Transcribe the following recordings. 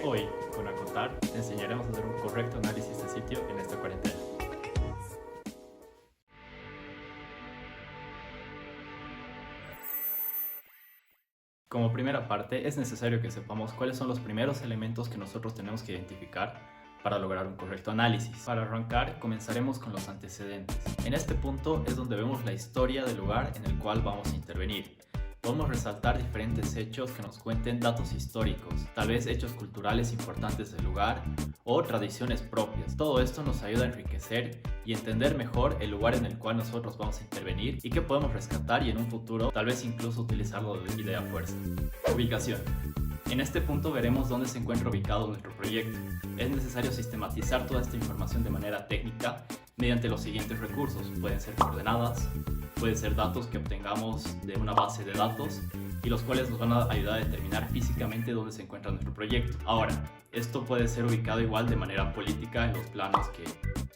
Hoy, con Acotar, te enseñaremos a hacer un correcto análisis de sitio en esta cuarentena. Como primera parte, es necesario que sepamos cuáles son los primeros elementos que nosotros tenemos que identificar para lograr un correcto análisis. Para arrancar, comenzaremos con los antecedentes. En este punto es donde vemos la historia del lugar en el cual vamos a intervenir. Podemos resaltar diferentes hechos que nos cuenten datos históricos, tal vez hechos culturales importantes del lugar o tradiciones propias. Todo esto nos ayuda a enriquecer y entender mejor el lugar en el cual nosotros vamos a intervenir y qué podemos rescatar y en un futuro tal vez incluso utilizarlo de idea fuerza. Ubicación. En este punto veremos dónde se encuentra ubicado nuestro proyecto. Es necesario sistematizar toda esta información de manera técnica mediante los siguientes recursos. Pueden ser coordenadas, pueden ser datos que obtengamos de una base de datos y los cuales nos van a ayudar a determinar físicamente dónde se encuentra nuestro proyecto. Ahora, esto puede ser ubicado igual de manera política en los planos que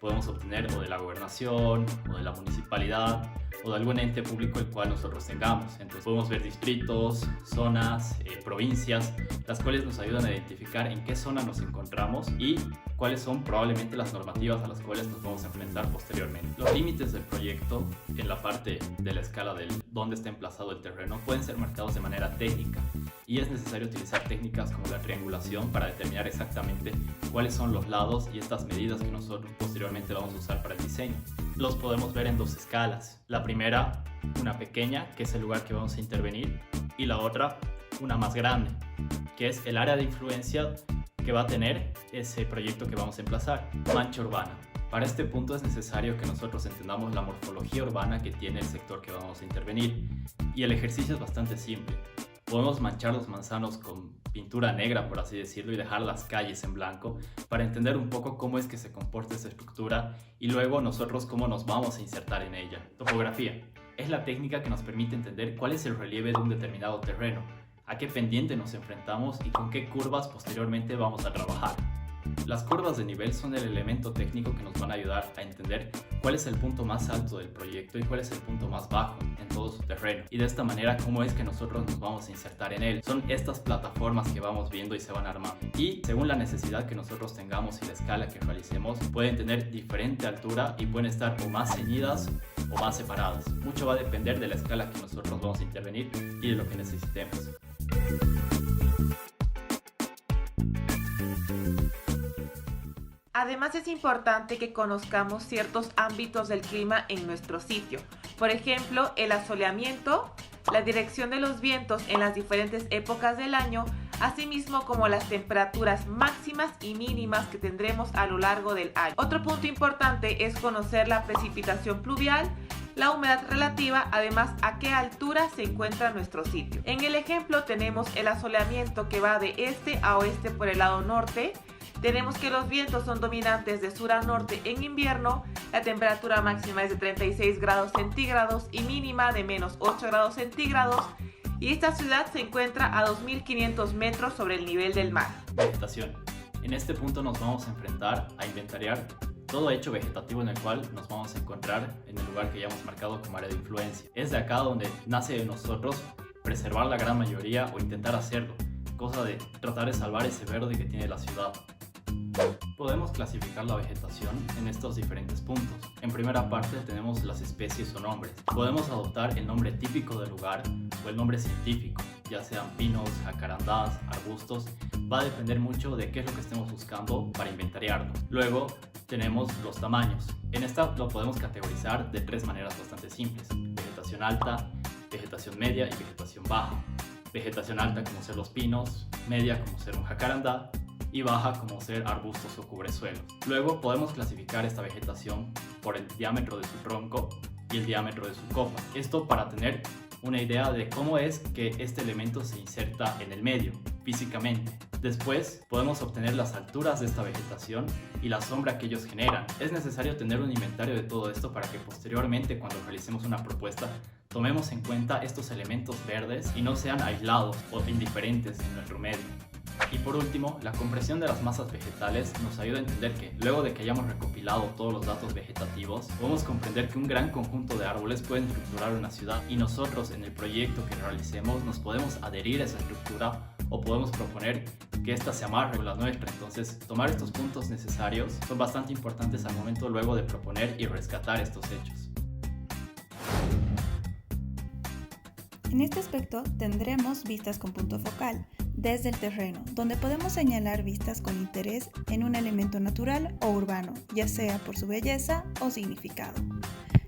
podemos obtener o de la gobernación o de la municipalidad o de algún ente público el cual nosotros tengamos. Entonces podemos ver distritos, zonas, provincias, las cuales nos ayudan a identificar en qué zona nos encontramos y cuáles son probablemente las normativas a las cuales nos vamos a enfrentar posteriormente. Los límites del proyecto en la parte de la escala del dónde está emplazado el terreno pueden ser marcados de manera técnica y es necesario utilizar técnicas como la triangulación para determinar exactamente cuáles son los lados y estas medidas que nosotros posteriormente vamos a usar para el diseño. Los podemos ver en dos escalas. La primera, una pequeña, que es el lugar que vamos a intervenir, y la otra, una más grande, que es el área de influencia que va a tener ese proyecto que vamos a emplazar. Mancha urbana. Para este punto es necesario que nosotros entendamos la morfología urbana que tiene el sector que vamos a intervenir, y el ejercicio es bastante simple. Podemos manchar los manzanos con pintura negra, por así decirlo, y dejar las calles en blanco para entender un poco cómo es que se comporta esa estructura y luego nosotros cómo nos vamos a insertar en ella. Topografía. Es la técnica que nos permite entender cuál es el relieve de un determinado terreno, a qué pendiente nos enfrentamos y con qué curvas posteriormente vamos a trabajar. Las curvas de nivel son el elemento técnico que nos van a ayudar a entender cuál es el punto más alto del proyecto y cuál es el punto más bajo en todo su terreno. Y de esta manera, cómo es que nosotros nos vamos a insertar en él. Son estas plataformas que vamos viendo y se van armando. Y según la necesidad que nosotros tengamos y la escala que realicemos, pueden tener diferente altura y pueden estar o más ceñidas o más separadas. Mucho va a depender de la escala que nosotros vamos a intervenir y de lo que necesitemos. Además es importante que conozcamos ciertos ámbitos del clima en nuestro sitio. Por ejemplo, el asoleamiento, la dirección de los vientos en las diferentes épocas del año, asimismo como las temperaturas máximas y mínimas que tendremos a lo largo del año. Otro punto importante es conocer la precipitación pluvial, la humedad relativa, además a qué altura se encuentra nuestro sitio. En el ejemplo tenemos el asoleamiento que va de este a oeste por el lado norte. Tenemos que los vientos son dominantes de sur a norte en invierno, la temperatura máxima es de 36 grados centígrados y mínima de menos 8 grados centígrados, y esta ciudad se encuentra a 2.500 metros sobre el nivel del mar. Vegetación. En este punto nos vamos a enfrentar a inventariar todo hecho vegetativo en el cual nos vamos a encontrar en el lugar que ya hemos marcado como área de influencia. Es de acá donde nace de nosotros preservar la gran mayoría o intentar hacerlo, cosa de tratar de salvar ese verde que tiene la ciudad. Podemos clasificar la vegetación en estos diferentes puntos. En primera parte tenemos las especies o nombres. Podemos adoptar el nombre típico del lugar o el nombre científico, ya sean pinos, jacarandás, arbustos. Va a depender mucho de qué es lo que estemos buscando para inventariarlo. Luego tenemos los tamaños. En esta lo podemos categorizar de tres maneras bastante simples: vegetación alta, vegetación media y vegetación baja. Vegetación alta como ser los pinos, media como ser un jacarandá y baja como ser arbustos o cubresuelos. Luego podemos clasificar esta vegetación por el diámetro de su tronco y el diámetro de su copa. Esto para tener una idea de cómo es que este elemento se inserta en el medio físicamente. Después podemos obtener las alturas de esta vegetación y la sombra que ellos generan. Es necesario tener un inventario de todo esto para que posteriormente, cuando realicemos una propuesta, tomemos en cuenta estos elementos verdes y no sean aislados o indiferentes en nuestro medio. Y por último, la compresión de las masas vegetales nos ayuda a entender que, luego de que hayamos recopilado todos los datos vegetativos, podemos comprender que un gran conjunto de árboles pueden estructurar una ciudad y nosotros en el proyecto que realicemos nos podemos adherir a esa estructura o podemos proponer que ésta se amarre con la nuestra. Entonces, tomar estos puntos necesarios son bastante importantes al momento luego de proponer y rescatar estos hechos. En este aspecto tendremos vistas con punto focal, desde el terreno, donde podemos señalar vistas con interés en un elemento natural o urbano, ya sea por su belleza o significado.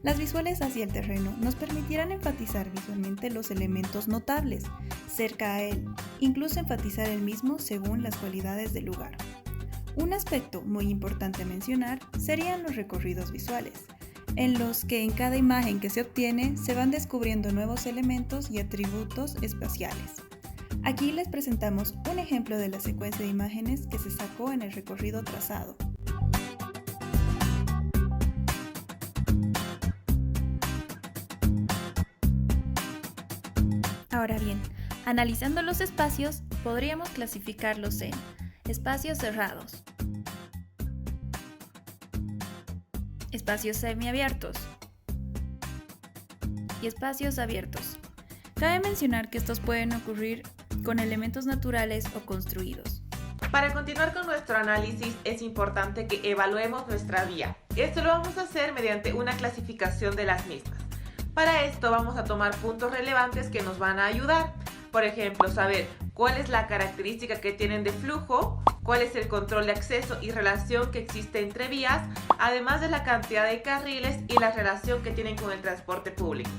Las visuales hacia el terreno nos permitirán enfatizar visualmente los elementos notables cerca a él, incluso enfatizar el mismo según las cualidades del lugar. Un aspecto muy importante a mencionar serían los recorridos visuales, en los que en cada imagen que se obtiene se van descubriendo nuevos elementos y atributos espaciales. Aquí les presentamos un ejemplo de la secuencia de imágenes que se sacó en el recorrido trazado. Ahora bien, analizando los espacios, podríamos clasificarlos en espacios cerrados, espacios semiabiertos y espacios abiertos. Cabe mencionar que estos pueden ocurrir con elementos naturales o construidos. Para continuar con nuestro análisis es importante que evaluemos nuestra vía. Esto lo vamos a hacer mediante una clasificación de las mismas. Para esto vamos a tomar puntos relevantes que nos van a ayudar. Por ejemplo, saber cuál es la característica que tienen de flujo, cuál es el control de acceso y relación que existe entre vías, además de la cantidad de carriles y la relación que tienen con el transporte público.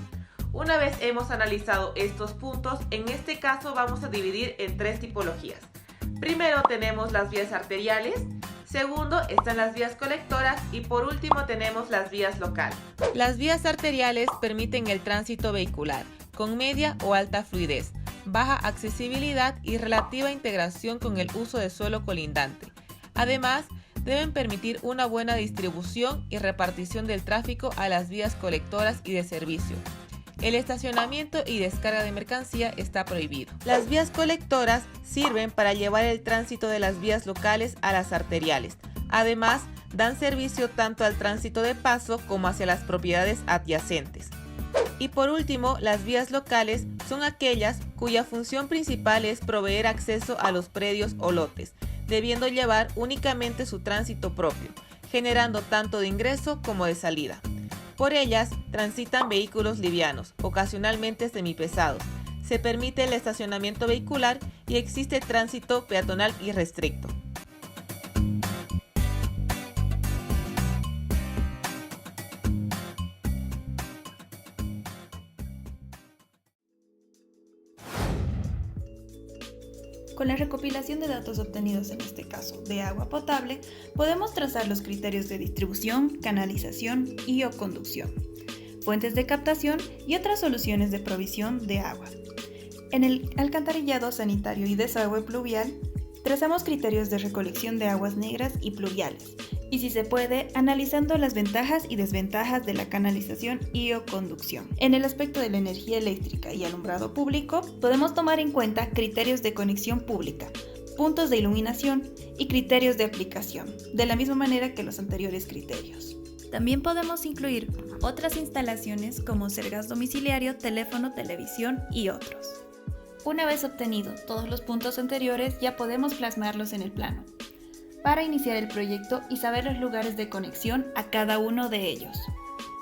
Una vez hemos analizado estos puntos, en este caso vamos a dividir en 3 tipologías. Primero tenemos las vías arteriales, segundo están las vías colectoras y por último tenemos las vías locales. Las vías arteriales permiten el tránsito vehicular con media o alta fluidez, baja accesibilidad y relativa integración con el uso de suelo colindante. Además, deben permitir una buena distribución y repartición del tráfico a las vías colectoras y de servicio. El estacionamiento y descarga de mercancía está prohibido. Las vías colectoras sirven para llevar el tránsito de las vías locales a las arteriales. Además, dan servicio tanto al tránsito de paso como hacia las propiedades adyacentes. Y por último, las vías locales son aquellas cuya función principal es proveer acceso a los predios o lotes, debiendo llevar únicamente su tránsito propio, generando tanto de ingreso como de salida. Por ellas transitan vehículos livianos, ocasionalmente semipesados. Se permite el estacionamiento vehicular y existe tránsito peatonal irrestricto. Con la recopilación de datos obtenidos en este caso de agua potable, podemos trazar los criterios de distribución, canalización y o conducción, fuentes de captación y otras soluciones de provisión de agua. En el alcantarillado sanitario y desagüe pluvial, trazamos criterios de recolección de aguas negras y pluviales, y si se puede, analizando las ventajas y desventajas de la canalización y o conducción. En el aspecto de la energía eléctrica y alumbrado público, podemos tomar en cuenta criterios de conexión pública, puntos de iluminación y criterios de aplicación, de la misma manera que los anteriores criterios. También podemos incluir otras instalaciones como ser gas domiciliario, teléfono, televisión y otros. Una vez obtenidos todos los puntos anteriores, ya podemos plasmarlos en el plano, para iniciar el proyecto y saber los lugares de conexión a cada uno de ellos.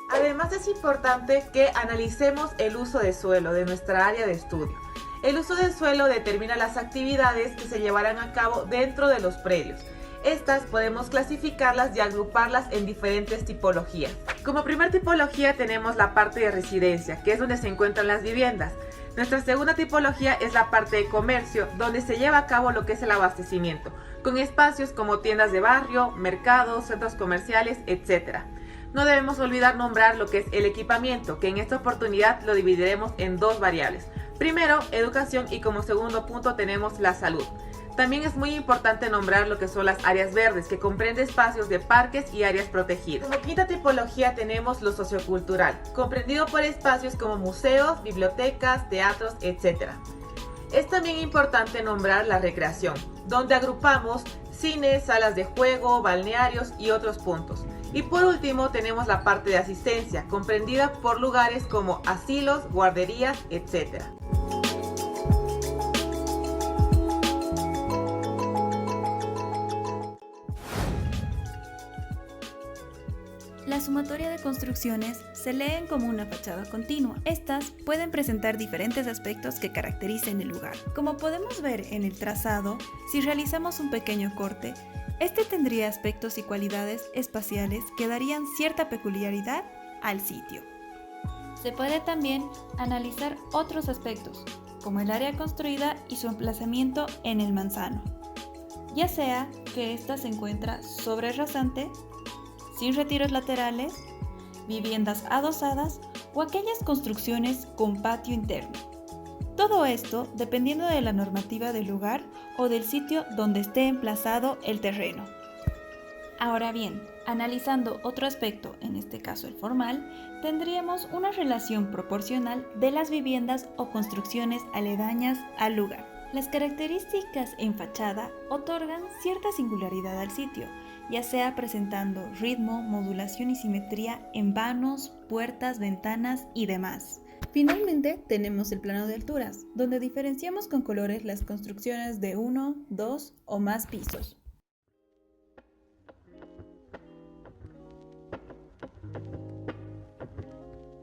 Además es importante que analicemos el uso de suelo de nuestra área de estudio. El uso del suelo determina las actividades que se llevarán a cabo dentro de los predios. Estas podemos clasificarlas y agruparlas en diferentes tipologías. Como primer tipología tenemos la parte de residencia, que es donde se encuentran las viviendas. Nuestra segunda tipología es la parte de comercio, donde se lleva a cabo lo que es el abastecimiento, con espacios como tiendas de barrio, mercados, centros comerciales, etc. No debemos olvidar nombrar lo que es el equipamiento, que en esta oportunidad lo dividiremos en 2 variables. Primero, educación y como segundo punto tenemos la salud. También es muy importante nombrar lo que son las áreas verdes, que comprende espacios de parques y áreas protegidas. Como quinta tipología tenemos lo sociocultural, comprendido por espacios como museos, bibliotecas, teatros, etc. Es también importante nombrar la recreación, donde agrupamos cines, salas de juego, balnearios y otros puntos. Y por último tenemos la parte de asistencia, comprendida por lugares como asilos, guarderías, etc. La sumatoria de construcciones se leen como una fachada continua. Estas pueden presentar diferentes aspectos que caractericen el lugar. Como podemos ver en el trazado, si realizamos un pequeño corte, este tendría aspectos y cualidades espaciales que darían cierta peculiaridad al sitio. Se puede también analizar otros aspectos, como el área construida y su emplazamiento en el manzano, ya sea que ésta se encuentra sobre rasante, sin retiros laterales, viviendas adosadas o aquellas construcciones con patio interno. Todo esto dependiendo de la normativa del lugar o del sitio donde esté emplazado el terreno. Ahora bien, analizando otro aspecto, en este caso el formal, tendríamos una relación proporcional de las viviendas o construcciones aledañas al lugar. Las características en fachada otorgan cierta singularidad al sitio, ya sea presentando ritmo, modulación y simetría en vanos, puertas, ventanas y demás. Finalmente tenemos el plano de alturas, donde diferenciamos con colores las construcciones de 1, 2 o más pisos.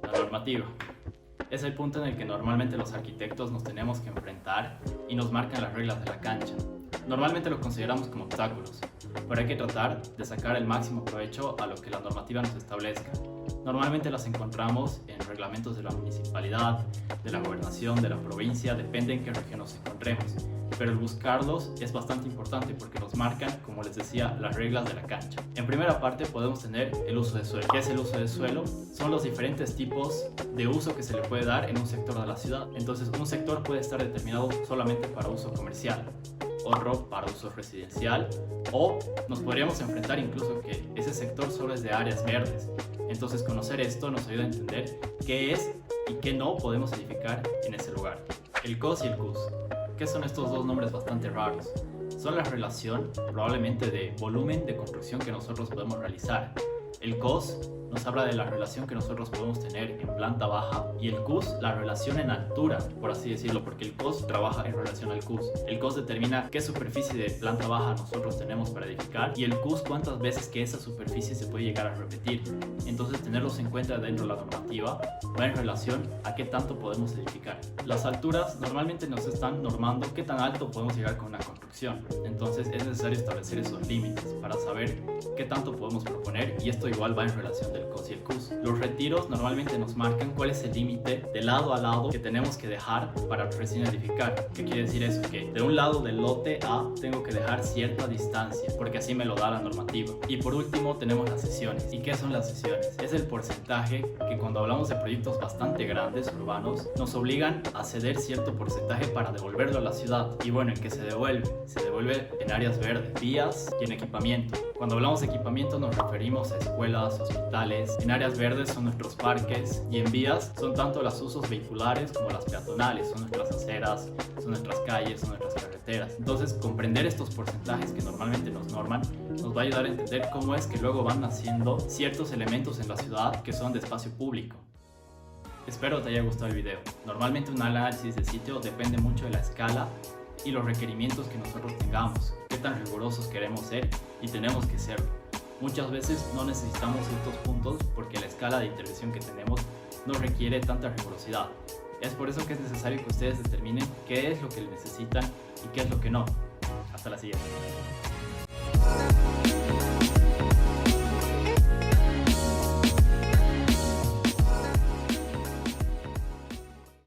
La normativa es el punto en el que normalmente los arquitectos nos tenemos que enfrentar y nos marcan las reglas de la cancha. Normalmente lo consideramos como obstáculos, pero hay que tratar de sacar el máximo provecho a lo que la normativa nos establezca. Normalmente las encontramos en reglamentos de la municipalidad, de la gobernación, de la provincia, depende en qué región nos encontremos. Pero el buscarlos es bastante importante porque nos marcan, como les decía, las reglas de la cancha. En primera parte podemos tener el uso de suelo. ¿Qué es el uso de suelo? Son los diferentes tipos de uso que se le puede dar en un sector de la ciudad. Entonces, un sector puede estar determinado solamente para uso comercial, otro para uso residencial, o nos podríamos enfrentar incluso que ese sector solo es de áreas verdes. Entonces conocer esto nos ayuda a entender qué es y qué no podemos edificar en ese lugar. El COS y el CUS. ¿Qué son estos dos nombres bastante raros? Son la relación probablemente de volumen de construcción que nosotros podemos realizar. El COS nos habla de la relación que nosotros podemos tener en planta baja y el CUS la relación en altura, por así decirlo, porque el COS trabaja en relación al CUS. El COS determina qué superficie de planta baja nosotros tenemos para edificar y el CUS cuántas veces que esa superficie se puede llegar a repetir. Entonces tenerlos en cuenta dentro de la normativa va en relación a qué tanto podemos edificar. Las alturas normalmente nos están normando qué tan alto podemos llegar con una construcción. Entonces es necesario establecer esos límites para saber qué tanto podemos proponer y esto igual va en relación del COS y el CUS. Los retiros normalmente nos marcan cuál es el límite de lado a lado que tenemos que dejar para recién edificar. ¿Qué quiere decir eso? Que de un lado del lote A tengo que dejar cierta distancia porque así me lo da la normativa. Y por último tenemos las cesiones. ¿Y qué son las cesiones? Es el porcentaje que cuando hablamos de proyectos bastante grandes, urbanos, nos obligan a ceder cierto porcentaje para devolverlo a la ciudad. Y bueno, ¿en qué se devuelve? Se devuelve en áreas verdes, vías y en equipamiento. Cuando hablamos de equipamiento nos referimos a escuelas, hospitales. En áreas verdes son nuestros parques y en vías son tanto los usos vehiculares como las peatonales. Son nuestras aceras, son nuestras calles, son nuestras carreteras. Entonces comprender estos porcentajes que normalmente nos norman nos va a ayudar a entender cómo es que luego van naciendo ciertos elementos en la ciudad que son de espacio público. Espero te haya gustado el video. Normalmente un análisis de sitio depende mucho de la escala y los requerimientos que nosotros tengamos, qué tan rigurosos queremos ser y tenemos que serlo. Muchas veces no necesitamos estos puntos porque la escala de intervención que tenemos no requiere tanta rigurosidad. Es por eso que es necesario que ustedes determinen qué es lo que necesitan y qué es lo que no. Hasta la siguiente.